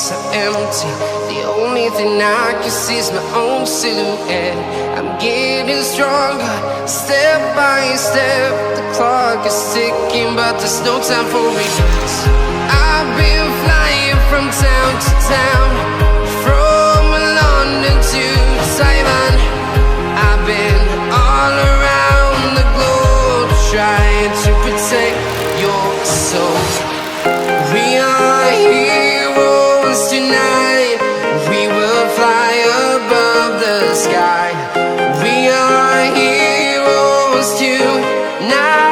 so empty. The only thing I can see is my own silhouette. I'm getting stronger, step by step. The clock is ticking, but there's no time for regrets. I've been flying from town to town, from London to Taiwan. I've been all around the globe, trying to protect your soul. We are heroes tonight. We will fly above the sky. We are heroes tonight.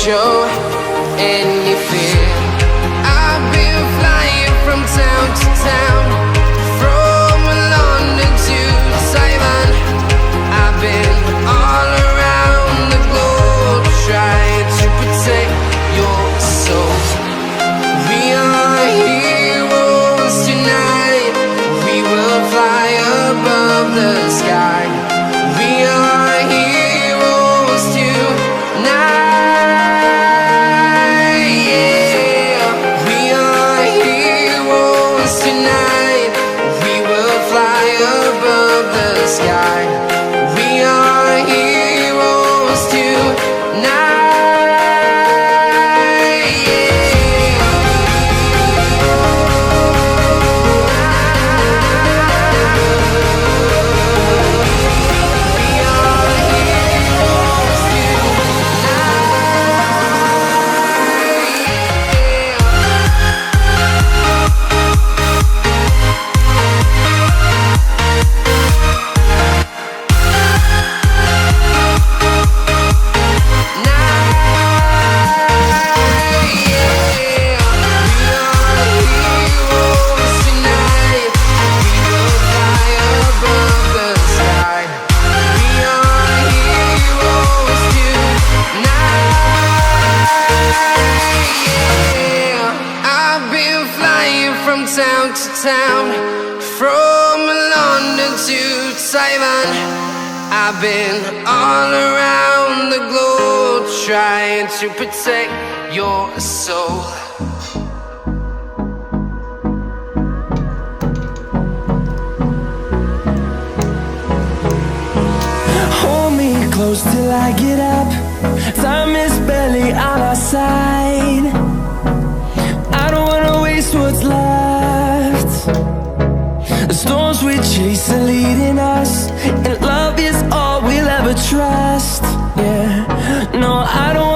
Show any fear. I've been flying from town to town, from London to Taiwan. I've been all around the globe, trying to protect your soul. We are heroes tonight. We will fly above the sky. We are heroes tonight. Town to town, from London to Taiwan. I've been all around the globe, trying to protect your soul. Hold me close till I get up. Time is barely on our side. I don't wanna waste what's left. The storms we chase are leading us, and love is all we'll ever trust. Yeah, no, I don't